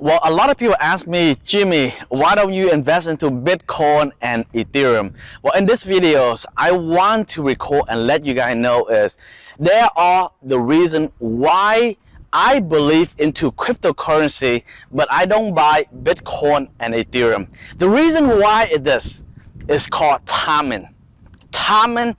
Well, a lot of people ask me, Jimmy, why don't you invest into Bitcoin and Ethereum? Well, in this videos, I want to record and let you guys know is there are the reason why I believe into cryptocurrency, but I don't buy Bitcoin and Ethereum. The reason why is this is called timing. Timing.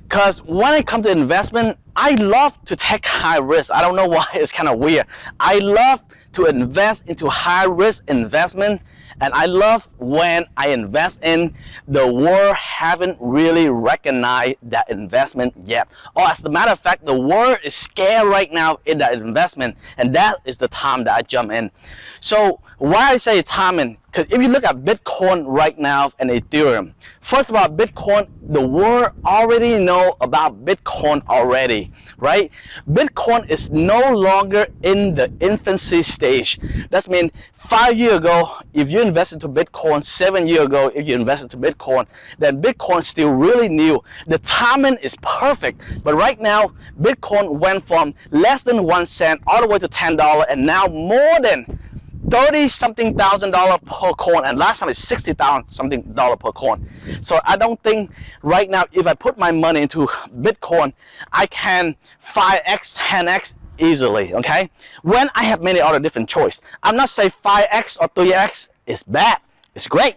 Because when it comes to investment, I love to take high risk. I don't know why, it's kind of weird. I love to invest into high risk investment, and I love when I invest in the world haven't really recognized that investment yet. Or as a matter of fact, the world is scared right now in that investment, and that is the time that I jump in. So why I say timing? Because if you look at Bitcoin right now and Ethereum, first of all, Bitcoin, the world already know about Bitcoin already, right? Bitcoin is no longer in the infancy stage. That means 5 years ago, if you invested into Bitcoin, 7 years ago, if you invested into Bitcoin, then Bitcoin is still really new. The timing is perfect. But right now, Bitcoin went from less than 1 cent all the way to $10, and now more than $30-something thousand per coin, and last time it's $60,000-something per coin. So I don't think right now if I put my money into Bitcoin, I can 5x, 10x easily, okay? When I have many other different choices. I'm not saying 5x or 3x is bad, it's great.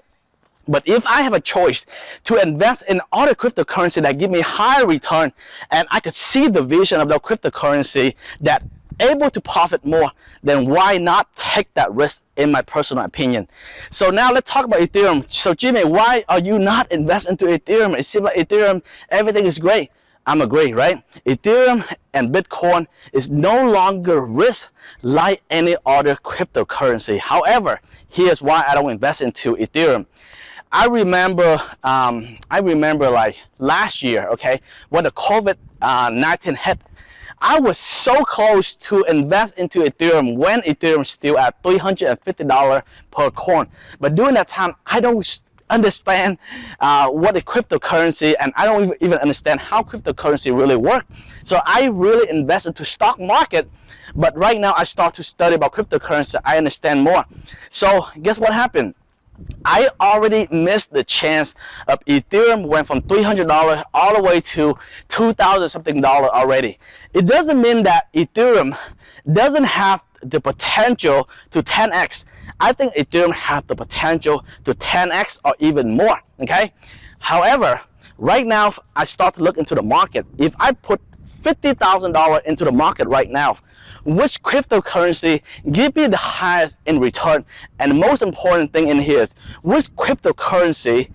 But if I have a choice to invest in other cryptocurrency that give me higher return, and I could see the vision of the cryptocurrency that able to profit more, then why not take that risk, in my personal opinion. So now let's talk about Ethereum. So Jimmy, why are you not investing into Ethereum? It seems like Ethereum, everything is great. I'm agree, right? Ethereum and Bitcoin is no longer risk like any other cryptocurrency. However, here's why I don't invest into Ethereum. I remember like last year, okay, when the COVID-19 hit, I was so close to invest into Ethereum when Ethereum is still at $350 per coin. But during that time, I don't understand what a cryptocurrency, and I don't even understand how cryptocurrency really works. So I really invest into stock market. But right now, I start to study about cryptocurrency. I understand more. So guess what happened? I already missed the chance of Ethereum went from $300 all the way to $2,000-something already. It doesn't mean that Ethereum doesn't have the potential to 10x. I think Ethereum has the potential to 10x or even more, okay? However, right now, I start to look into the market. If I put $50,000 into the market right now, which cryptocurrency give me the highest in return? And the most important thing in here is which cryptocurrency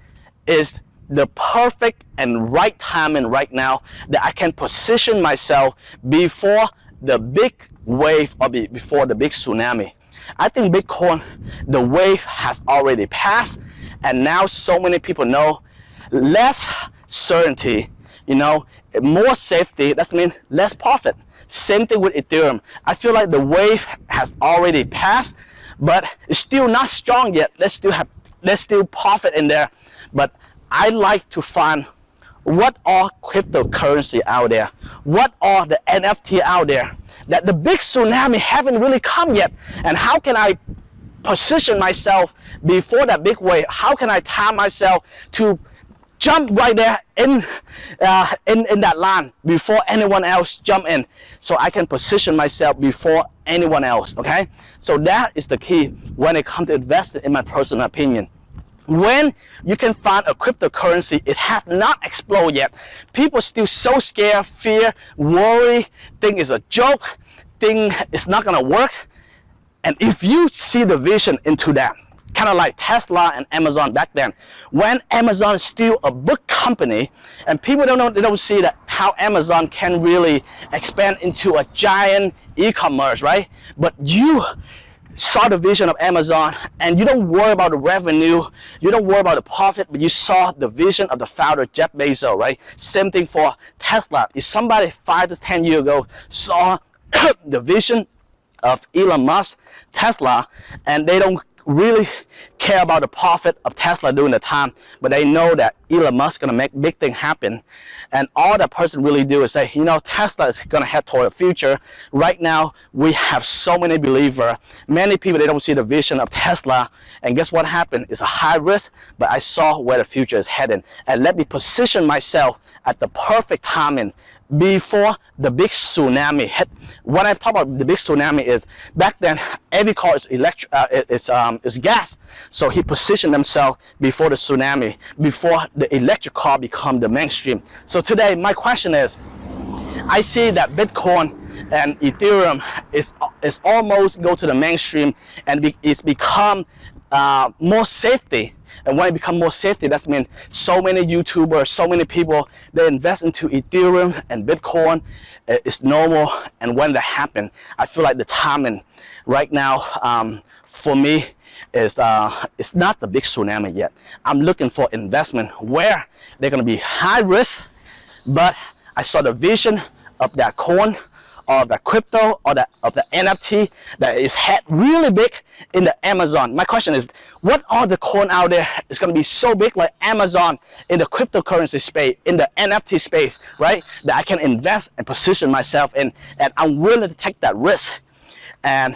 is the perfect and right timing right now that I can position myself before the big wave or before the big tsunami. I think Bitcoin, the wave has already passed, and now so many people know less certainty, you know, more safety, that means less profit. Same thing with Ethereum. I feel like the wave has already passed, but it's still not strong yet. Let's still profit in there. But I like to find what are cryptocurrency out there, what are the NFT out there, that the big tsunami haven't really come yet, and how can I position myself before that big wave? How can I time myself to jump right there in that line before anyone else jump in, so I can position myself before anyone else, okay? So that is the key when it comes to investing, in my personal opinion. When you can find a cryptocurrency, it has not exploded yet. People still so scared, fear, worry, think it's a joke, think it's not gonna work. And if you see the vision into that, kind of like Tesla and Amazon back then, when Amazon is still a big company, and people don't see that how Amazon can really expand into a giant e-commerce, right? But you saw the vision of Amazon, and you don't worry about the revenue, you don't worry about the profit, but you saw the vision of the founder, Jeff Bezos, right? Same thing for Tesla. If somebody 5 to 10 years ago saw the vision of Elon Musk, Tesla, and they don't really care about the profit of Tesla during the time, but they know that Elon Musk is going to make big thing happen. And all that person really do is say, Tesla is going to head toward the future. Right now, we have so many believers. Many people, they don't see the vision of Tesla. And guess what happened? It's a high risk, but I saw where the future is heading. And let me position myself at the perfect timing before the big tsunami hit. What I'm talking about the big tsunami is back then every car is electric, is gas. So he positioned himself before the tsunami, before the electric car become the mainstream. So today my question is, I see that Bitcoin and Ethereum is almost go to the mainstream, and it's become more safety. And when it becomes more safety, that means so many YouTubers, so many people, they invest into Ethereum and Bitcoin. It's normal. And when that happens, I feel like the timing right now for me is it's not the big tsunami yet. I'm looking for investment where they're going to be high risk, but I saw the vision of that coin, or the crypto, or of the NFT that is head really big in the Amazon. My question is, what are the coin out there is going to be so big like Amazon in the cryptocurrency space, in the NFT space, right? That I can invest and position myself in, and I'm willing to take that risk and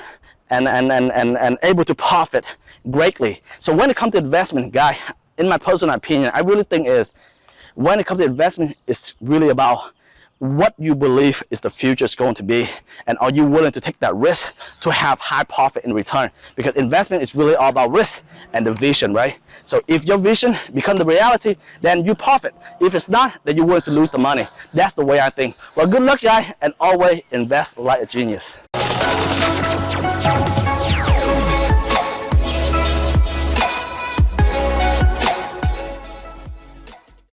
able to profit greatly. So when it comes to investment, guy, in my personal opinion, I really think is when it comes to investment, it's really about what you believe is the future is going to be, and are you willing to take that risk to have high profit in return? Because investment is really all about risk and the vision, right? So if your vision becomes the reality, then you profit. If it's not, then you're willing to lose the money. That's the way I think. Well, good luck, guys, and always invest like a genius.